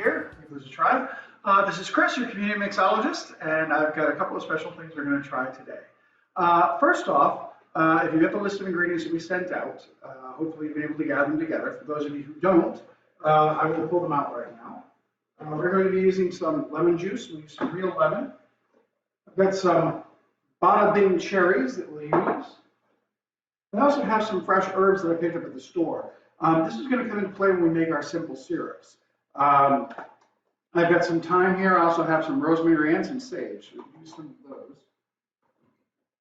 here. Give this a try. This is Chris, your community mixologist, and I've got a couple of special things we're going to try today. First off, if you get the list of ingredients that we sent out, hopefully you'll be able to gather them together. For those of you who don't, I will pull them out right now. We're going to be using some lemon juice. We'll use some real lemon. I've got some Bada Bing cherries that we'll use. I also have some fresh herbs that I picked up at the store. This is going to come into play when we make our simple syrups. I've got some thyme here. I also have some rosemary and some sage. So we'll use some of those.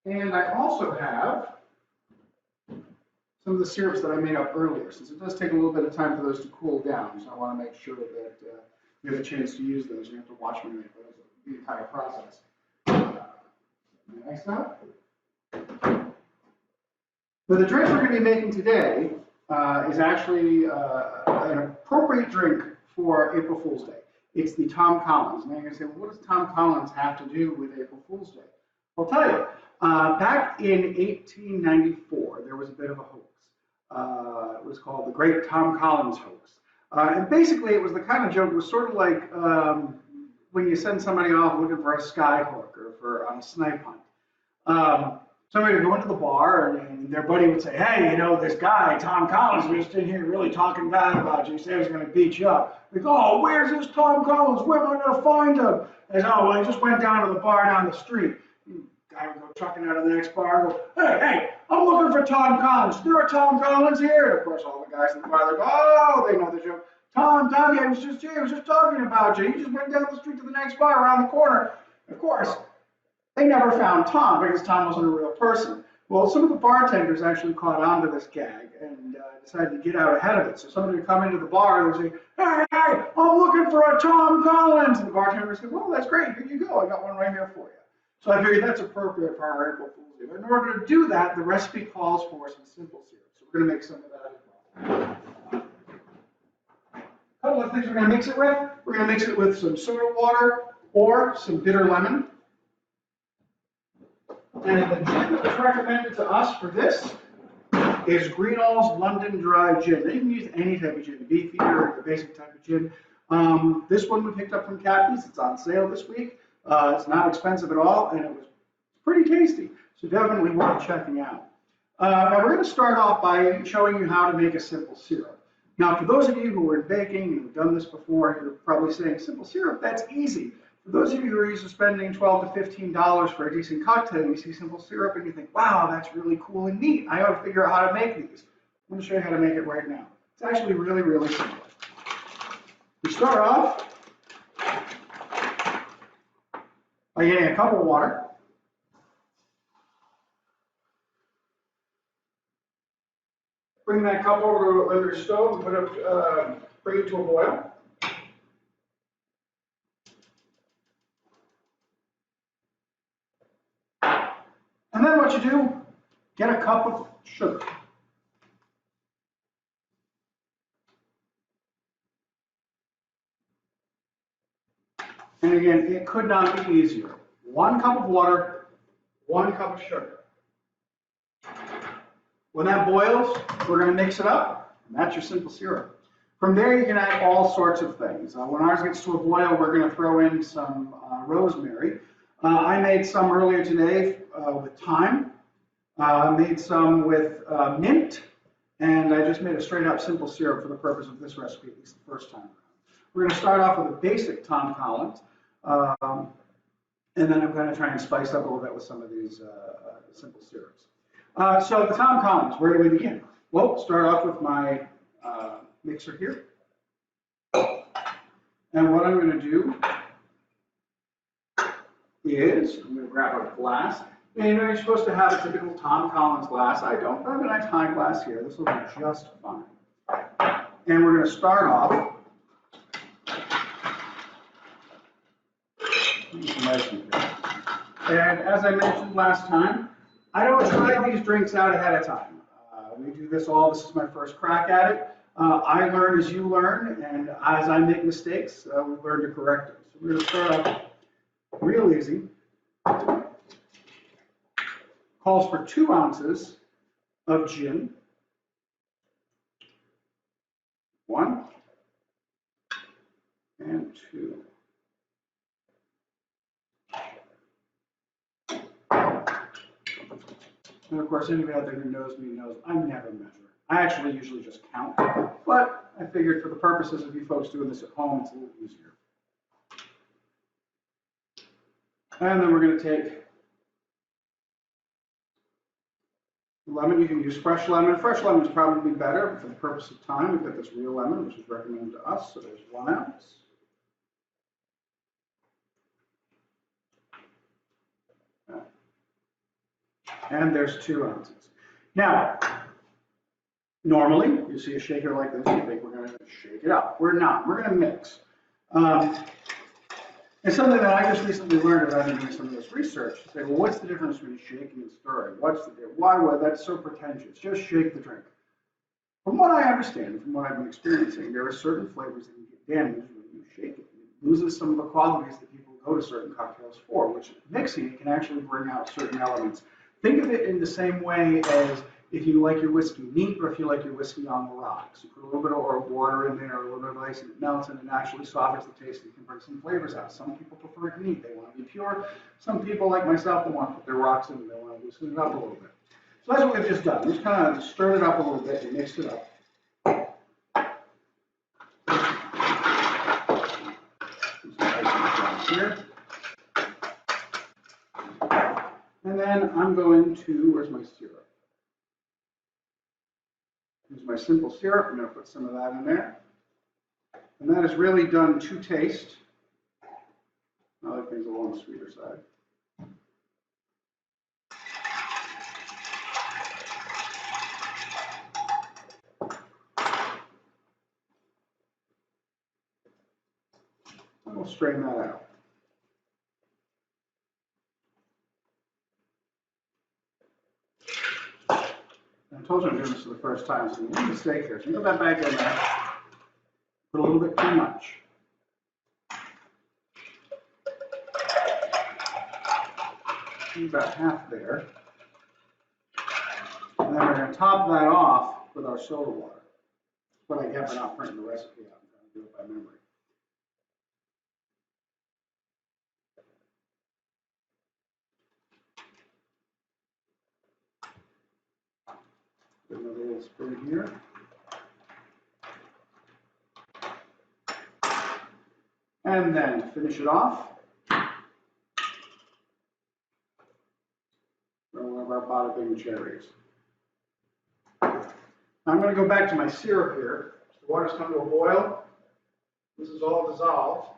And I also have some of the syrups that I made up earlier, since it does take a little bit of time for those to cool down. So I want to make sure that you have a chance to use those. You have to watch me make those the entire process. Nice up. But the drink we're going to be making today is actually an appropriate drink for April Fool's Day. It's the Tom Collins. Now you're going to say, well, what does Tom Collins have to do with April Fool's Day? I'll tell you. Back in 1894, there was a bit of a hoax. It was called the Great Tom Collins Hoax. And basically, it was the kind of joke, it was sort of like when you send somebody off looking for a skyhook or on a snipe hunt. Somebody would go into the bar and their buddy would say, hey, you know, this guy, Tom Collins, was just in here really talking bad about you. He said he was going to beat you up. Like, oh, where's this Tom Collins? Where am I going to find him? They said, oh, well, he just went down to the bar down the street. The guy would go trucking out of the next bar and go, hey, I'm looking for Tom Collins. Is there a Tom Collins here? And of course, all the guys in the bar, they go, oh, they know the joke. Tom, yeah, he was just here. He was just talking about you. He just went down the street to the next bar around the corner. Of course, they never found Tom because Tom wasn't a real person. Well, some of the bartenders actually caught on to this gag and decided to get out ahead of it. So somebody would come into the bar and would say, hey, I'm looking for a Tom Collins. And the bartender would say, well, that's great. Here you go. I got one right here for you. So I figured that's appropriate for our April Fool's Day. But in order to do that, the recipe calls for some simple syrup. So we're going to make some of that as well. A couple of things we're going to mix it with. We're going to mix it with some soda water or some bitter lemon. And the gin that's recommended to us for this is Greenall's London Dry Gin. Now you can use any type of gin, beefier or the basic type of gin. This one we picked up from Kathy's. It's on sale this week. It's not expensive at all, and it was pretty tasty. So definitely worth checking out. Now we're going to start off by showing you how to make a simple syrup. Now for those of you who are baking and have done this before, you're probably saying, simple syrup, that's easy. For those of you who are used to spending $12 to $15 for a decent cocktail, you see simple syrup and you think, wow, that's really cool and neat. I ought to figure out how to make these. I'm going to show you how to make it right now. It's actually really, really simple. You start off by getting a cup of water. Bring that cup over to your stove and bring it to a boil. And then what you do, get a cup of sugar. And again, it could not be easier. 1 cup of water, 1 cup of sugar. When that boils, we're going to mix it up, and that's your simple syrup. From there, you can add all sorts of things. When ours gets to a boil, we're going to throw in some rosemary. I made some earlier today with thyme. Made some with mint, and I just made a straight up simple syrup for the purpose of this recipe, at least the first time around. We're going to start off with a basic Tom Collins, and then I'm going to try and spice up a little bit with some of these simple syrups. So the Tom Collins, where do we begin? Well, start off with my mixer here. And what I'm going to do is, I'm going to grab a glass. And you know, you're supposed to have a typical Tom Collins glass. I don't. I have a nice high glass here. This will be just fine. And we're going to start off. And as I mentioned last time, I don't try these drinks out ahead of time. We do this all. This is my first crack at it. I learn as you learn, and as I make mistakes, we learn to correct them. So we're going to start off real easy. Calls for 2 ounces of gin. 1 and 2. And of course, anybody out there who knows me knows I never measure. I actually usually just count, but I figured for the purposes of you folks doing this at home, it's a little easier. And then we're going to take lemon. You can use fresh lemon. Fresh lemon is probably better, but for the purpose of time, we've got this real lemon, which is recommended to us, so there's 1 ounce. And there's 2 ounces. Now, normally, you see a shaker like this, you think we're going to shake it up. We're not. We're going to mix. It's something that I just recently learned as I've been doing some of this research. To say, well, what's the difference between shaking and stirring? What's the difference? Why would that's so pretentious? Just shake the drink. From what I understand, from what I've been experiencing, there are certain flavors that can get damaged when you shake it. It loses some of the qualities that people go to certain cocktails for, which mixing it can actually bring out certain elements. Think of it in the same way as if you like your whiskey neat or if you like your whiskey on the rocks. You put a little bit of water in there, or a little bit of ice, and it melts and it naturally softens the taste and can bring some flavors out. Some people prefer it neat. They want to be pure. Some people, like myself, they want to put their rocks in and they want to loosen it up a little bit. So that's what we've just done. We've kind of stirred it up a little bit and mixed it up. Here. And then I'm going to, where's my syrup? Here's my simple syrup. I'm going to put some of that in there. And that is really done to taste. I like things a little on the sweeter side. And we'll strain that out. I told you I'm doing this for the first time, so there's a mistake here. So you put that back in there. Put a little bit too much. About half there. And then we're going to top that off with our soda water. That's what I get by not printing the recipe out. I'm trying to do it by memory. Put another little spoon here. And then to finish it off, one of our bada bing cherries. I'm going to go back to my syrup here. The water's come to a boil. This is all dissolved.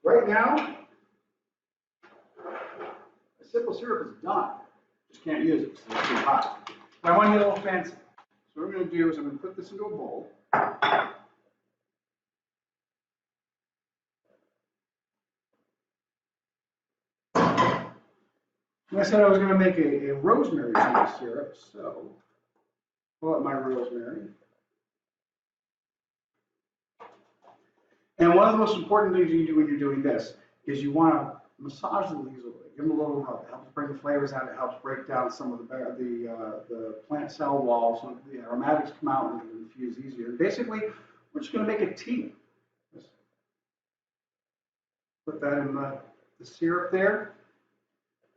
Right now, the simple syrup is done. Just can't use it because it's too hot. But I want to get a little fancy. So what I'm going to do is I'm going to put this into a bowl. And I said I was going to make a rosemary simple syrup, so pull out my rosemary. And one of the most important things you do when you're doing this is you want to massage the leaves a little bit, give them a little rub. It helps bring the flavors out. It helps break down some of the plant cell walls, so the aromatics come out and infuse easier. Basically, we're just going to make a tea. Just put that in the syrup there.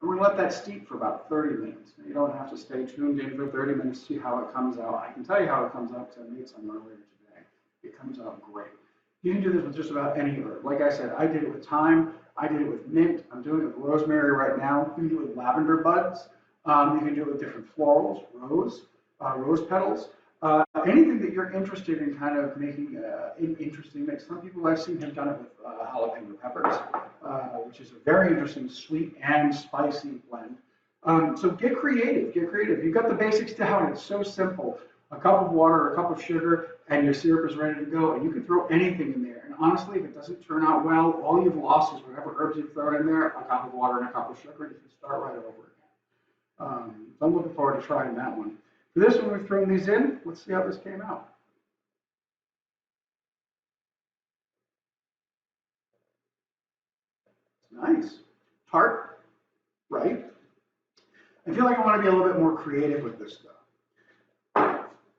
And we're going to let that steep for about 30 minutes. You don't have to stay tuned in for 30 minutes to see how it comes out. I can tell you how it comes out because I made some earlier today. It comes out great. You can do this with just about any herb. Like I said, I did it with thyme. I did it with mint. I'm doing it with rosemary right now. You can do it with lavender buds. You can do it with different florals, rose petals. Anything that you're interested in kind of making an interesting mix. Some people I've seen have done it with jalapeno peppers, which is a very interesting sweet and spicy blend. So get creative, get creative. You've got the basics down. It's so simple. A cup of water, a cup of sugar, and your syrup is ready to go. And you can throw anything in there. And honestly, if it doesn't turn out well, all you've lost is whatever herbs you've thrown in there, a cup of water and a cup of sugar, and you can start right over again. So I'm looking forward to trying that one. For this one, we've thrown these in. Let's see how this came out. It's nice. Tart, right? I feel like I want to be a little bit more creative with this stuff.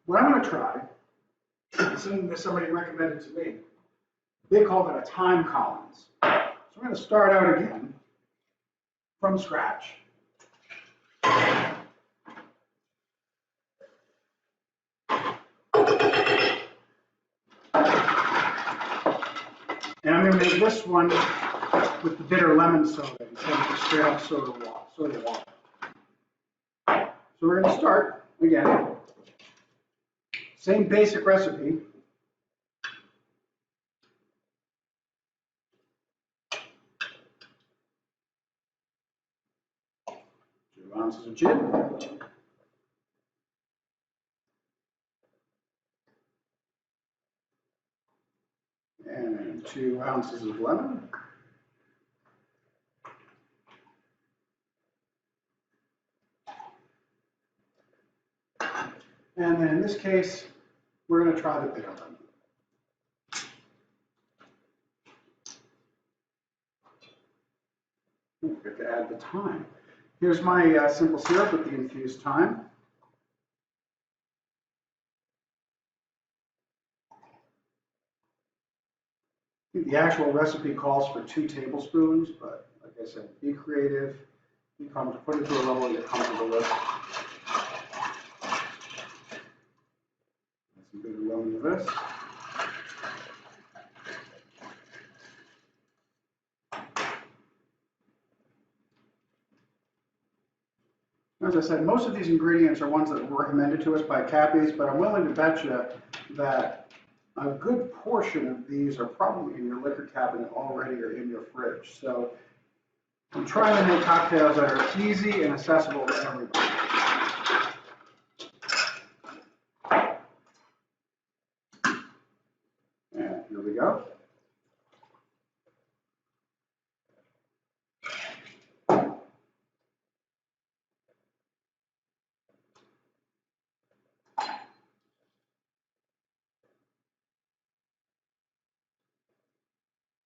What I'm going to try Something that somebody recommended to me. They called it a Thyme Collins. So I'm going to start out again from scratch. And I'm going to make this one with the bitter lemon soda instead of the straight up soda water. So we're going to start again. Same basic recipe. 2 ounces of gin. And 2 ounces of lemon. And then in this case, we're going to try the bitter lemon. Don't forget to add the thyme. Here's my simple syrup with the infused thyme. The actual recipe calls for 2 tablespoons, but like I said, be creative. Put it to a level you're comfortable with. Some bitter lemon of this. As I said, most of these ingredients are ones that were recommended to us by Cappies, but I'm willing to bet you that a good portion of these are probably in your liquor cabinet already or in your fridge. So I'm trying to make cocktails that are easy and accessible to everybody. And here we go.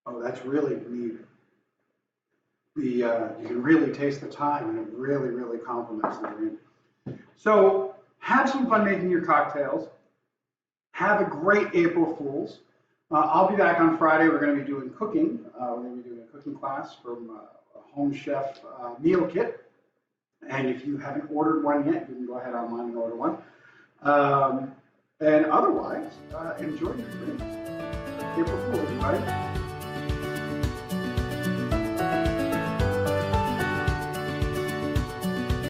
Oh, that's really neat. You can really taste the thyme, and it really, really complements the drink. So have some fun making your cocktails. Have a great April Fool's. I'll be back on Friday. We're going to be doing cooking. We're going to be doing a cooking class from a Home Chef meal kit. And if you haven't ordered one yet, you can go ahead online and order one. And otherwise, enjoy your drinks. April Fool's, right?